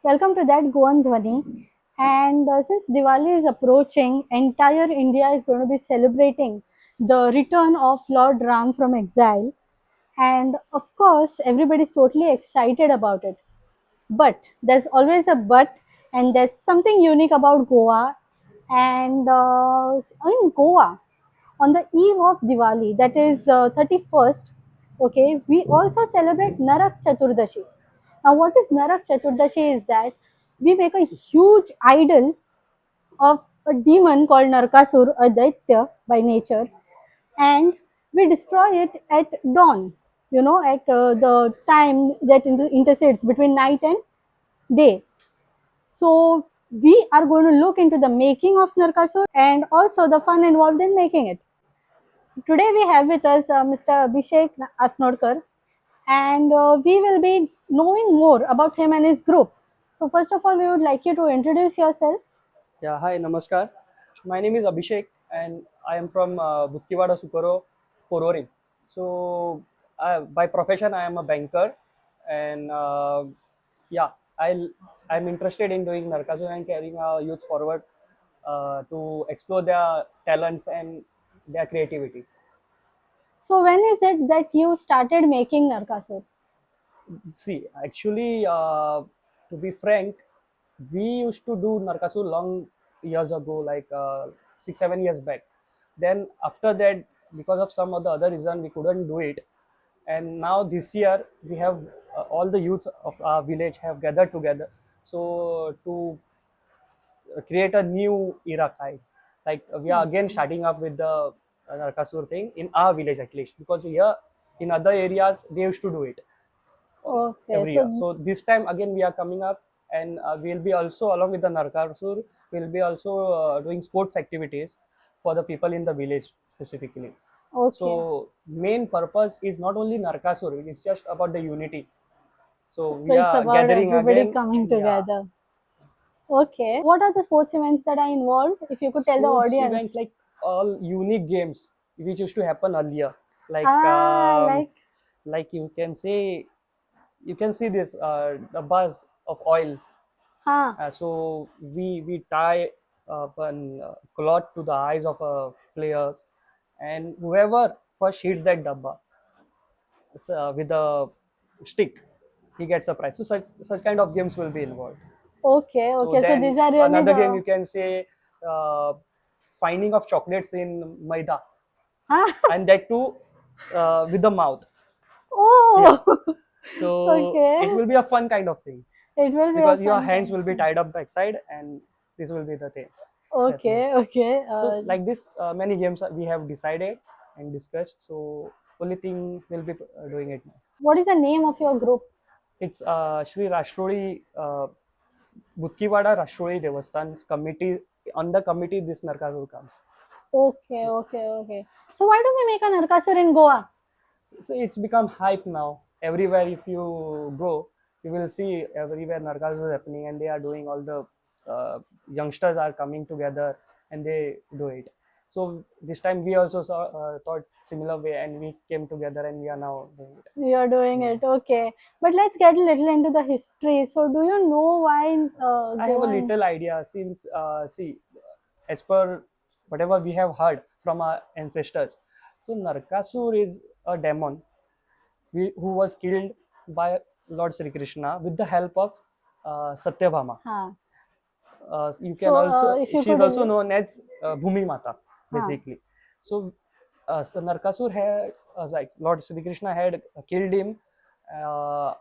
Welcome to that Goan Dhwani. And since Diwali is approaching, entire India is going to be celebrating the return of Lord Ram from exile. And of course, everybody's totally excited about it. But there's always a but, and there's something unique about Goa. And in Goa, on the eve of Diwali, that is 31st, okay, we also celebrate Narak Chaturdashi. Now, what is Narak Chaturdashi is that we make a huge idol of a demon called Narkasur, a Daitya by nature, and we destroy it at dawn, at the time that intercedes between night and day. So, we are going to look into the making of Narkasur and also the fun involved in making it. Today we have with us Mr. Abishek Asnodkar, and we will be knowing more about him and his group. So first of all, we would like you to introduce yourself. Yeah, hi, namaskar. My name is Abishek and I am from Bukkiwada Sukaro, Pororim. So, by profession, I am a banker and yeah, I'm interested in doing Narkasur and carrying youth forward to explore their talents and their creativity. So when is it that you started making Narkasur? See, actually, to be frank, we used to do Narkasur long years ago, like 6, 7 years back. Then after that, because of some of the other reason, we couldn't do it. And now this year, we have all the youth of our village have gathered together. So to create a new era kind, like we are again Okay. starting up with the Narkasur thing in our village at least, because here in other areas they used to do it Okay. every year. So So this time again we are coming up, and we'll be also along with the Narkasur, we'll be also doing sports activities for the people in the village specifically. okay. So main purpose is not only Narkasur; it's just about the unity. So So we it's are about gathering everybody again. coming Yeah, together. Okay. What are the sports events that are involved? If you could tell the sports events audience. like all unique games which used to happen earlier, like Ah, like like you can see this the buzz of oil. huh. So we tie one cloth to the eyes of players, and whoever first hits that dabba with a stick, he gets a prize. So such kind of games will be involved. Okay. So Okay. So then these are really another game the you can say uh, finding of chocolates in maida, huh. and that too with the mouth. Yeah. Oh. So it Okay. will be a fun kind of thing It will be a because your fun hands kind of will be thing. tied up backside, and this will be the thing happening. Okay, okay. So like this, many games we have decided and discussed. So only thing we'll be doing it now. what is the name of your group? It's Shri Rashtrori Bukkiwada Rashtrori Devasthan's committee. On the committee, this Narkasur comes. Okay, okay, okay. So why don't we make an Narkasur in Goa? So it's become hype now. Everywhere if you go, you will see everywhere Narkasur is happening, and they are doing all the youngsters are coming together and they do it. So this time we also saw thought similar way, and we came together and we are now doing it. You're doing Yeah. it, okay. But let's get a little into the history. So do you know why I have a Goans? little idea since see, as per whatever we have heard from our ancestors, so Narkasur is a demon who was killed by Lord Sri Krishna with the help of Satyabhama. Huh. You can So also if you she is could, also known as Bhumi Mata huh. basically. So the Narkasur had like Lord Sri Krishna had killed him, uh,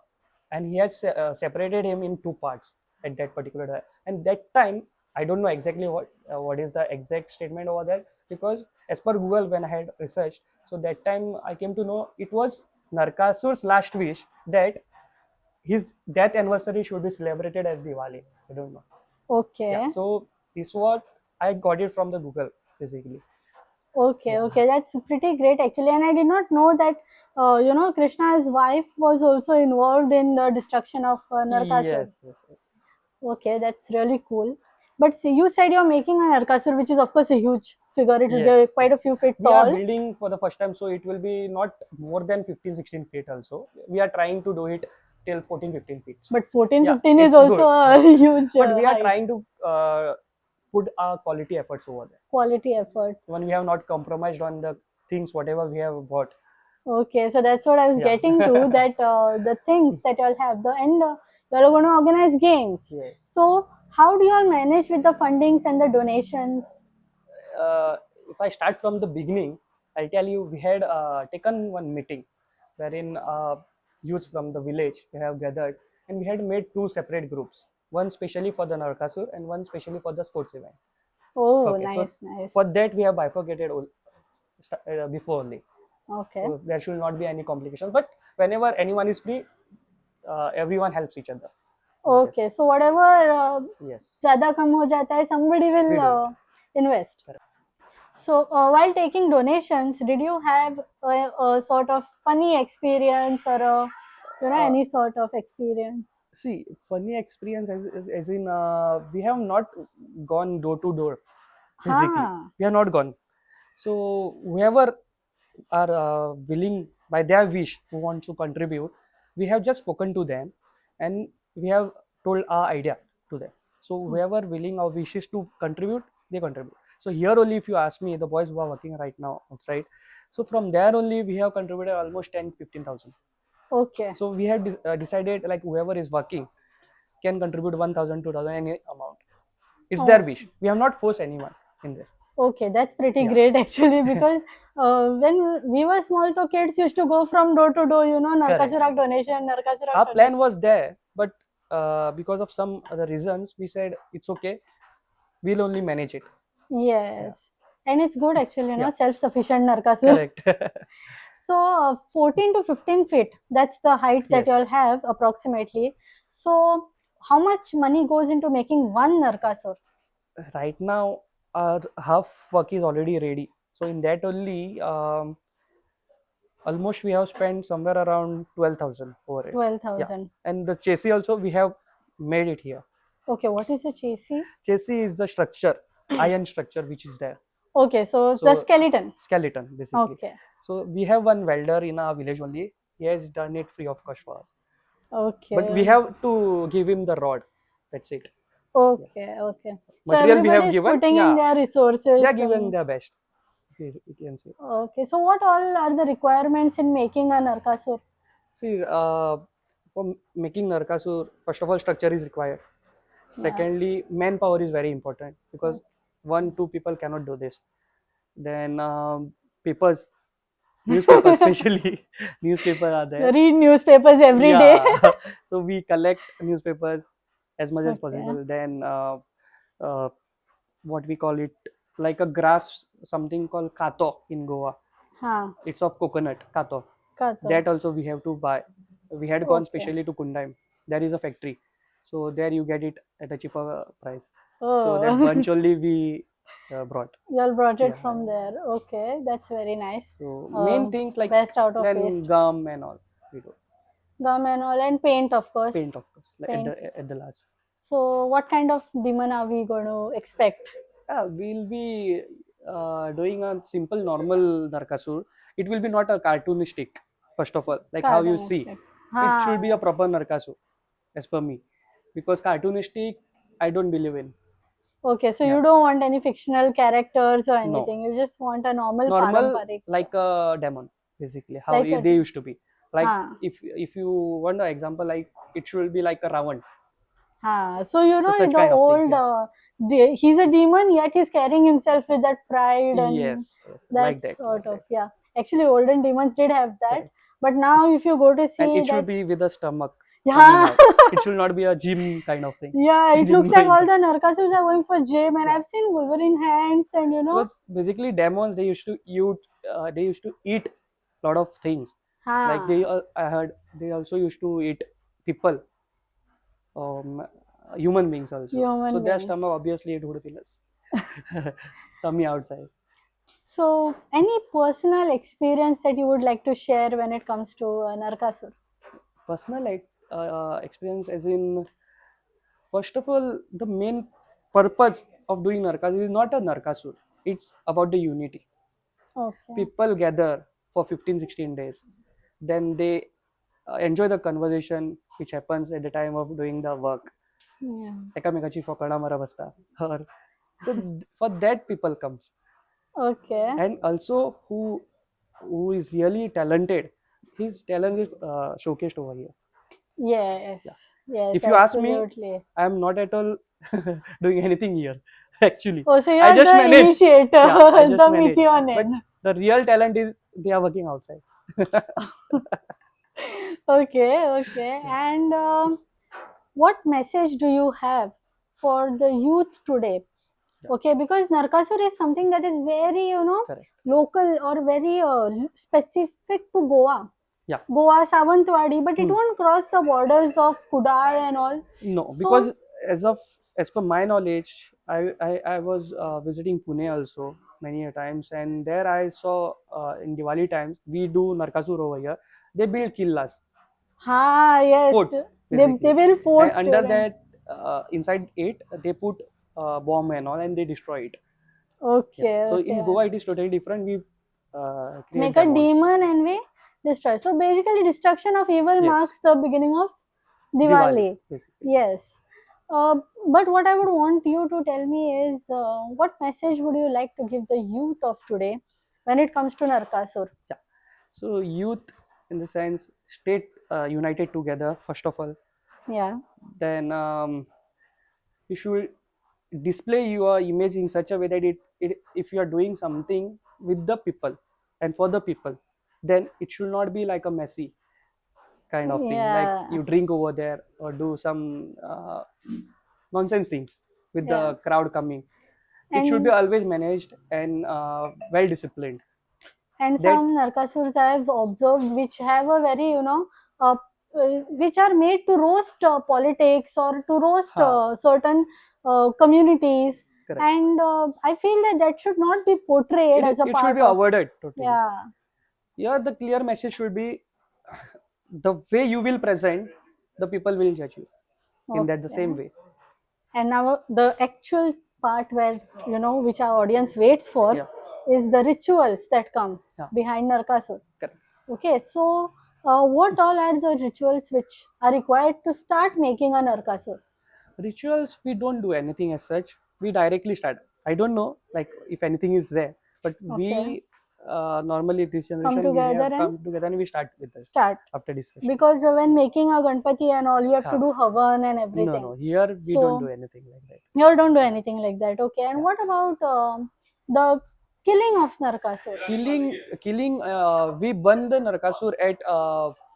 and he has separated him in two parts at that particular time. And that time I don't know exactly what is the exact statement over there, because as per Google when I had researched, so that time I came to know it was Narkasur's last wish that his death anniversary should be celebrated as Diwali. I don't know. Yeah, Okay, so this what I got it from the Google basically. okay, Yeah. okay. That's pretty great actually. And I did not know that, Krishna's wife was also involved in the destruction of Narkasur. Yes, yes, yes. Okay, that's really cool. But see, you said you're making an Narkasur, which is of course a huge figure. It will be Yes, quite yes. a few feet We are tall. building for the first time, so it will be not more than 15, 16 feet also. We are trying to do it till 14-15 feet. But 14, Yeah, 15 is it's also good. a huge But we are height. trying to put our quality efforts over there. Quality efforts. When we have not compromised on the things, whatever we have bought. Okay, so that's what I was Yeah. getting to, that the things that y'all have, and y'all are going to organize games. Yes. So how do y'all manage with the fundings and the donations? If I start from the beginning, I'll tell you, we had taken one meeting wherein youths from the village we have gathered, and we had made two separate groups, one specially for the Narkasur and one specially for the sports event. Oh, Okay, so nice, nice. for that we have bifurcated before only. Okay. So there should not be any complications. But whenever anyone is free, everyone helps each other. Okay, Yes. so whatever Yes. ज़्यादा कम हो जाता है, somebody We will do it. invest. Correct. So while taking donations, did you have a sort of funny experience, or any sort of experience? See, funny experience as in we have not gone door to door physically. हाँ. We have not gone. So whoever are willing by their wish who wants to contribute, we have just spoken to them, and we have told our idea to them. So whoever willing or wishes to contribute, they contribute. So here only, if you ask me, the boys who are working right now outside, so from there only we have contributed almost 10-15,000. Okay. So we have decided, like, whoever is working can contribute 1,000, 2,000, any amount. It's their wish. We have not forced anyone in there. Okay, that's pretty Yeah. great actually, because when we were small, so kids used to go from door to door, Correct. Narkasurak donation, Narkasurak Our plan donation. was there, but because of some other reasons, we said it's okay. We'll only manage it. Yes. And it's good actually, Yeah. self-sufficient Narkasur. Correct. So 14 to 15 feet, that's the height that Yes. you all have approximately. So how much money goes into making one Narkasur? Right now, our half work is already ready. So in that only, almost we have spent somewhere around 12,000 over it. 12,000. And the chassis also we have made it here. Okay, what is a chassis? Chassis is the structure, iron structure which is there. Okay, so the skeleton. Skeleton basically. Okay. So we have one welder in our village only. He has done it free of cost for us. Okay. But we have to give him the rod. That's it. Okay, okay. So Material we have everybody is given. putting in their They resources. are giving their best. You can say. Okay, so what all are the requirements in making a Narkasur? See, for making Narkasur, first of all, structure is required. Yeah. Secondly, manpower is very important because 1-2 people cannot do this. Then papers, newspapers especially, newspapers are there. Read newspapers every day. Yeah. So we collect newspapers as much as Okay. possible. Then what we call it, like a grass, something called kato in Goa. हाँ, It's of coconut, kato. kato. That also we have to buy. We had gone Okay. specially to Kundaim. There is a factory, so there you get it at a cheaper price. So Oh, that bunch only we brought. you all brought it Yeah. from there. Okay, that's very nice. So main things like Best out of then waste. gum and all we do. Gum and all, and paint, of course. Paint, of course, like Paint. at the last. So what kind of demon are we going to expect? We'll be doing a simple normal Narkasur. It will be not a cartoonistic, first of all, like how you see. It should be a proper Narkasur, as per me. Because cartoonistic, I don't believe in. Okay, so Yeah. you don't want any fictional characters or No. anything. You just want a normal Paramпаrik, like a demon, basically, how Like they used to be. Like Haan. if you want an example, like it should be like a Ravan. So such the kind of thing, old, he's a demon, yet he's carrying himself with that pride and Yes, that like that. sort like of, that. yeah. Actually, olden demons did have that, Correct. but now if you go to see And it that, should be with a stomach yeah, coming out. It should not be a gym kind of thing. yeah, it Gym looks like going all to- the Narkasurs are going for gym, and Yeah. I've seen Wolverine hands, and Because basically demons they used to eat lot of things. Like they I heard they also used to eat people, um, human beings also. Human So their beings. stomach obviously it would be less. Tummy outside. So, any personal experience that you would like to share when it comes to Narkasur? Personal experience, as in, first of all, the main purpose of doing Narkasur is not a Narkasur. It's about the unity. Okay. People gather for 15-16 days. Then they enjoy the conversation which happens at the time of doing the work. Yeah. एकामेकाची फकाडा मारप आसता. Or so for that people comes. Okay. And also who is really talented, his talent is showcased over here. Yes. Yeah. Yes, If you ask me, absolutely. I am not at all doing anything here. Actually, Oh, so you I are just the manage. initiator, Yeah, I just the manage. But Mithionin. the real talent is they are working outside. Okay, okay. And what message do you have for the youth today? Yeah. Okay, because Narkasur is something that is very, Correct. local or very specific to Goa. Yeah. Goa, Savantwadi, but it Hmm. won't cross the borders of Kudal and all. No, So, because as per my knowledge, I was visiting Pune also many a times, and there I saw in Diwali times we do Narkasur over here. They build killas, yes, forts they basically, build and forts under during. that inside it they put bomb and all, and they destroy it. Yeah. Okay, So in okay. Goa it is totally different. We create Make a demons. demon and we destroy. So basically, destruction of evil Yes, marks the beginning of Diwali Diwali. basically. Yes. But what I would want you to tell me is what message would you like to give the youth of today when it comes to Narkasur? Yeah. So youth, in the sense, stay united together first of all. Yeah. Then you should display your image in such a way that if you are doing something with the people and for the people, then it should not be like a messy kind of thing, like Yeah. you drink over there or do some nonsense things with Yeah. the crowd coming. It should be And always managed and well disciplined. That some Narkasurs I have observed which have a very, which are made to roast politics or to roast ha, certain communities. correct. And I feel that that should not be portrayed as a It should part be of, avoided totally. yeah, Here the clear message should be the way you will present, the people will judge you in that the okay. same way. And now the actual part where, which our audience waits for Yeah, is the rituals that come yeah, behind Narkasur. correct. Okay, so what all are the rituals which are required to start making a Narkasur? Rituals, we don't do anything as such. We directly start. I don't know, like if anything is there, but Okay, we normally this come generation we together have and come together and we start with this start. after discussions. Because when making a Ganpati and all, you have to Ha. do Havan and No, everything. no, here we don't do So anything like that. you all don't do anything like that. Okay, and Yeah. what about the killing of Narkasur? Killing. We burn the Narkasur at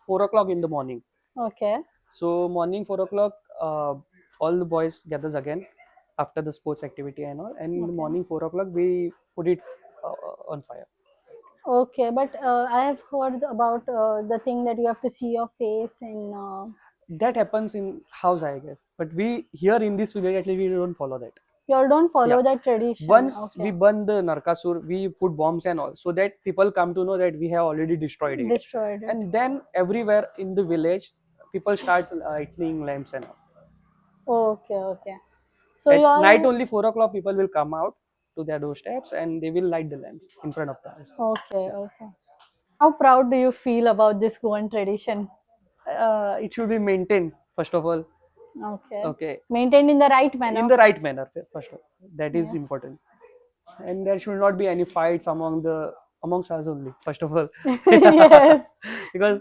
4 o'clock in the morning. Okay, So morning 4 o'clock, all the boys gathers again after the sports activity and all. And in the okay. morning 4 o'clock, we put it on fire. Okay, but I have heard about the thing that you have to see your face in. That happens in house, I guess. But we here in this village, at least we don't follow that. You all don't Yeah. follow that tradition. Once we Okay, burn the Narkasur, we put bombs and all, so that people come to know that we have already destroyed it. destroyed it. And then everywhere in the village, people start lighting lamps and all. Okay, okay. So you At night all only 4 o'clock, people will come out to their doorsteps and they will light the lamps in front of the house. okay, okay. How proud do you feel about this Goan tradition? It should be maintained first of all. Okay, Okay, maintained in the right in manner. the right manner first of all. That is Yes. important. And there should not be any fights amongst us only first of all. Yes. Because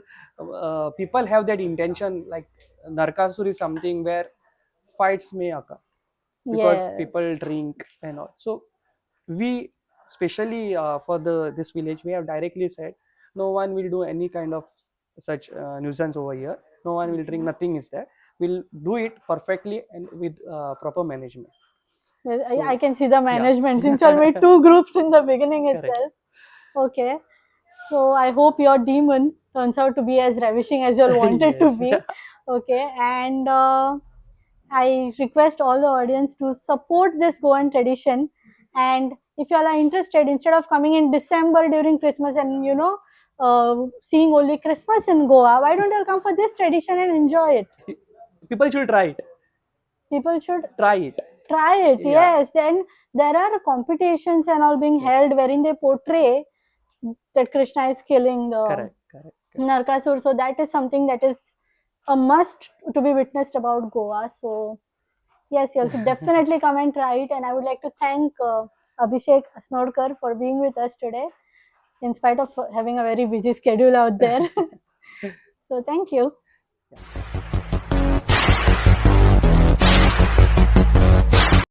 people have that intention, like Narkasur is something where fights may occur because Yes. people drink and all. So we, especially for the this village, we have directly said no one will do any kind of such nuisance over here. No one will drink, Okay. nothing is there. We'll do it perfectly and with proper management. Well, I So can see the yeah. management since you all made two groups in the beginning Correct. itself. Okay. So I hope your demon turns out to be as ravishing as you all wanted to Yes. be. Okay. And I request all the audience to support this Goan tradition. And if you all are interested, instead of coming in December during Christmas and seeing only Christmas in Goa, why don't you all come for this tradition and enjoy it? People should try it. People should Try it. try it. Yeah. Yes, then there are competitions and all being Yes. held wherein they portray that Krishna is killing the Correct. Correct. Narkasur. So that is something that is a must to be witnessed about Goa. So yes, you should definitely come and try it. And I would like to thank Abhishek Asnodkar for being with us today, in spite of having a very busy schedule out there. So thank you.